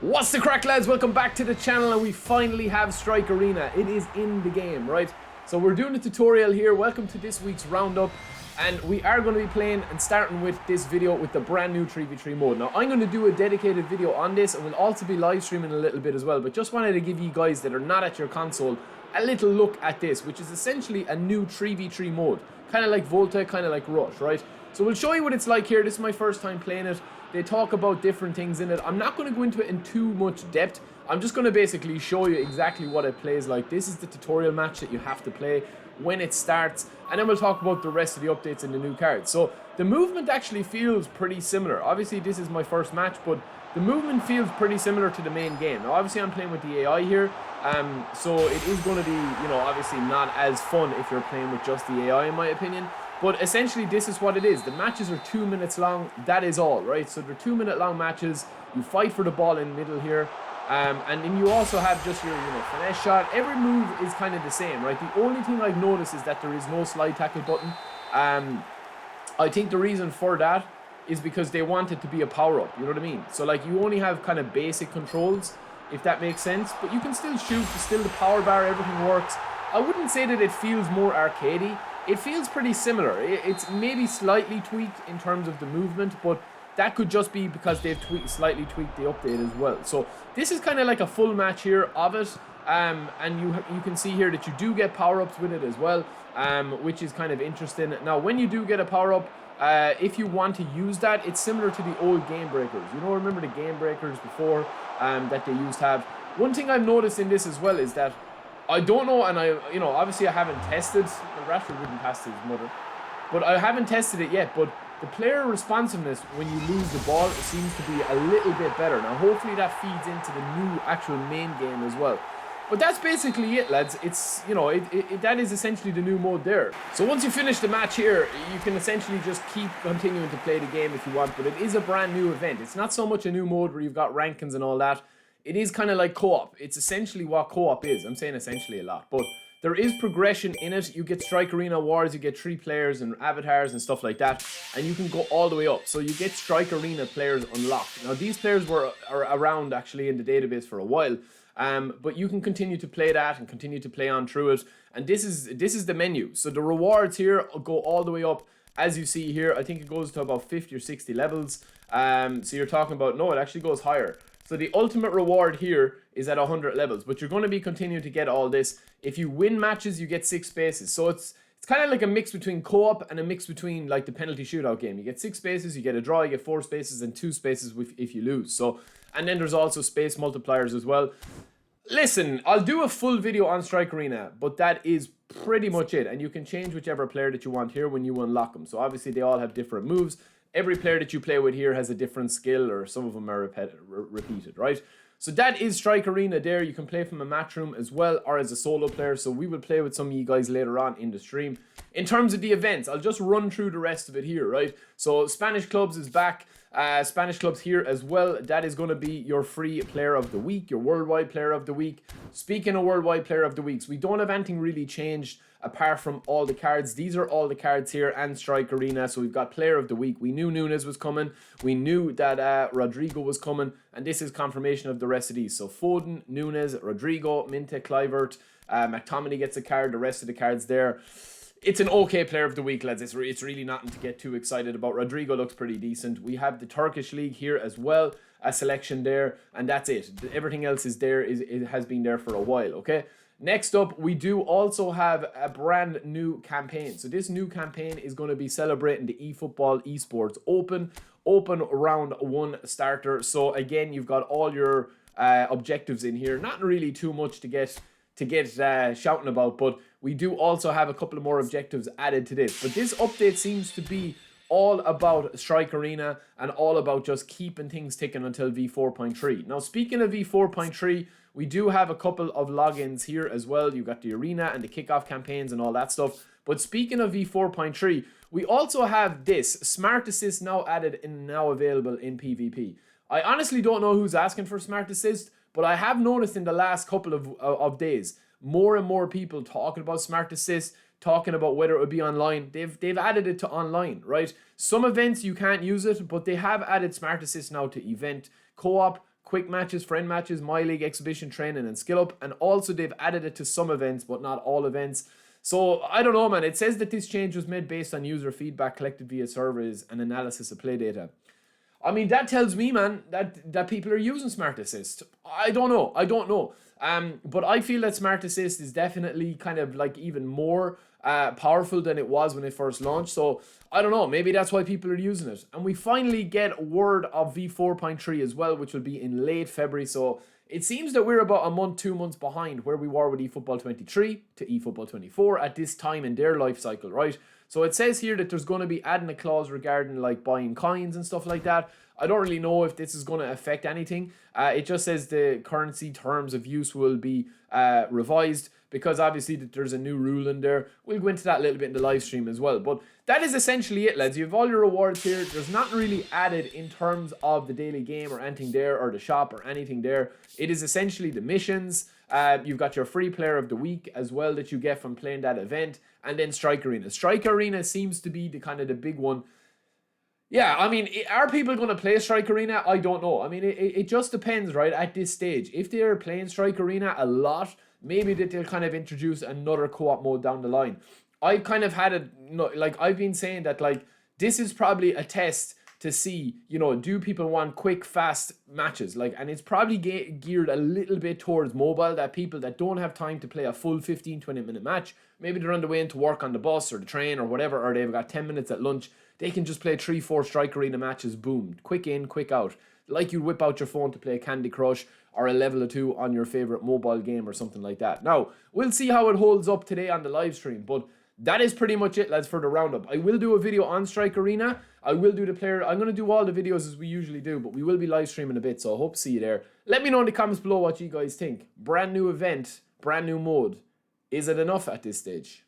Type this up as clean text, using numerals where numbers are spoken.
What's the crack, lads? Welcome back to the channel, and we finally have Strike Arena. It is in the game, right? So we're doing a tutorial here. Welcome to this week's roundup, and we are going to be playing and starting with this video with the brand new 3v3 mode. Now I'm going to do a dedicated video on this, and we'll also be live streaming a little bit as well, but just wanted to give you guys that are not at your console a little look at this, which is essentially a new 3v3 mode, kind of like Volta, kind of like Rush, right? So we'll show you what it's like here. This is my first time playing it. They talk about different things in it. I'm not going to go into it in too much depth. I'm just going to basically show you exactly what it plays like. This is the tutorial match that you have to play when it starts, and then we'll talk about the rest of the updates in the new cards. So the movement actually feels pretty similar. Obviously this is my first match, but the movement feels pretty similar to the main game. Now obviously I'm playing with the AI here, so it is going to be, you know, obviously not as fun if you're playing with just the AI, in my opinion. But essentially this is what it is. The matches are 2 minutes long, that is all, right? So they're 2 minute long matches. You fight for the ball in the middle here. And then you also have just your, finesse shot. Every move is kind of the same, right? The only thing I've noticed is that there is no slide tackle button. I think the reason for that is because they want it to be a power-up, you know what I mean? So like you only have kind of basic controls, if that makes sense. But you can still shoot, still the power bar, everything works. I wouldn't say that it feels more arcadey. It feels pretty similar. It's maybe slightly tweaked in terms of the movement, but that could just be because they've slightly tweaked the update as well. So this is kind of like a full match here of it, and you can see here that you do get power-ups with it as well, which is kind of interesting. Now when you do get a power-up, if you want to use that, it's similar to the old game breakers. You know, remember the game breakers before that they used to have. One thing I've noticed in this as well is that I don't know, and obviously I haven't tested. The Rashford wouldn't pass to his mother, but I haven't tested it yet. But the player responsiveness when you lose the ball seems to be a little bit better. Now, hopefully that feeds into the new actual main game as well. But that's basically it, lads. It's, that is essentially the new mode there. So once you finish the match here, you can essentially just keep continuing to play the game if you want. But it is a brand new event. It's not so much a new mode where you've got rankings and all that. It is kind of like co-op. It's essentially what co-op is. I'm saying essentially a lot, but there is progression in it. You get Strike Arena Awards, you get 3 players and avatars and stuff like that, and you can go all the way up. So you get Strike Arena players unlocked. Now these players are around actually in the database for a while, but you can continue to play that and continue to play on through it. And this is the menu. So the rewards here go all the way up. As you see here, I think it goes to about 50 or 60 levels. So you're talking about, no, it actually goes higher. So the ultimate reward here is at 100 levels, but you're going to be continuing to get all this. If you win matches, you get 6 spaces. So it's kind of like a mix between co-op and a mix between like the penalty shootout game. You get 6 spaces, you get a draw, you get 4 spaces, and 2 spaces if you lose. So, and then there's also space multipliers as well. Listen, I'll do a full video on Strike Arena, but that is pretty much it. And you can change whichever player that you want here when you unlock them. So obviously they all have different moves. Every player that you play with here has a different skill, or some of them are repeated, right? So that is Strike Arena there. You can play from a match room as well, or as a solo player. So we will play with some of you guys later on in the stream. In terms of the events, I'll just run through the rest of it here, right? So Spanish Clubs is back. Spanish Clubs here as well. That is going to be your free player of the week, your worldwide player of the week. Speaking of worldwide player of the weeks, we don't have anything really changed apart from all the cards. These are all the cards here and Strike Arena. So we've got player of the week. We knew Nunes was coming. We knew that Rodrigo was coming. And this is confirmation of the rest of these. So Foden, Nunes, Rodrigo, Minte, Kluivert, McTominay gets a card. The rest of the cards there. It's an okay player of the week, lads. It's really nothing to get too excited about. Rodrigo looks pretty decent. We have the Turkish League here as well. A selection there. And that's it. Everything else is there. It has been there for a while, okay? Next up, we do also have a brand new campaign. So this new campaign is going to be celebrating the eFootball Esports Open round 1 starter. So again, you've got all your objectives in here. Not really too much to get shouting about, but we do also have a couple of more objectives added to this. But this update seems to be all about Strike Arena and all about just keeping things ticking until v4.3. Now, speaking of v4.3, we do have a couple of logins here as well. You've got the arena and the kickoff campaigns and all that stuff. But speaking of v4.3, we also have this Smart Assist now added and now available in PvP. I honestly don't know who's asking for Smart Assist, but I have noticed in the last couple of days, more and more people talking about Smart Assist, talking about whether it would be online. They've added it to online, right? Some events you can't use it, but they have added Smart Assist now to event, co-op, quick matches, friend matches, My League, exhibition training, and skill up. And also they've added it to some events, but not all events. So I don't know, man. It says that this change was made based on user feedback collected via surveys and analysis of play data. I mean, that tells me, man, that people are using Smart Assist. I don't know. But I feel that Smart Assist is definitely kind of like even more powerful than it was when it first launched. So I don't know. Maybe that's why people are using it. And we finally get word of V4.3 as well, which will be in late February. So it seems that we're about a month, 2 months behind where we were with eFootball 23 to eFootball 24 at this time in their life cycle, right? So it says here that there's going to be adding a clause regarding like buying coins and stuff like that. I don't really know if this is going to affect anything. It just says the currency terms of use will be revised because obviously that there's a new rule in there. We'll go into that a little bit in the live stream as well. But that is essentially it, lads. You have all your rewards here. There's nothing really added in terms of the daily game or anything there, or the shop or anything there. It is essentially the missions. You've got your free player of the week as well that you get from playing that event. And then Strike Arena. Strike Arena seems to be the kind of the big one. Yeah, I mean, are people going to play Strike Arena? I don't know. I mean, it just depends, right, at this stage. If they're playing Strike Arena a lot, maybe that they'll kind of introduce another co-op mode down the line. I kind of had I've been saying that, like, this is probably a test to see, you know, do people want quick, fast matches? Like, and it's probably geared a little bit towards mobile, that people that don't have time to play a full 15-20 minute match, maybe they're on the way into work on the bus or the train or whatever, or they've got 10 minutes at lunch, they can just play 3-4 Strike Arena matches, boom, quick in, quick out. Like you whip out your phone to play Candy Crush or a level or two on your favorite mobile game or something like that. Now, we'll see how it holds up today on the live stream, but that is pretty much it, lads, for the roundup. I will do a video on Strike Arena. I will do the player. I'm going to do all the videos as we usually do, but we will be live streaming a bit, so I hope to see you there. Let me know in the comments below what you guys think. Brand new event, brand new mode. Is it enough at this stage?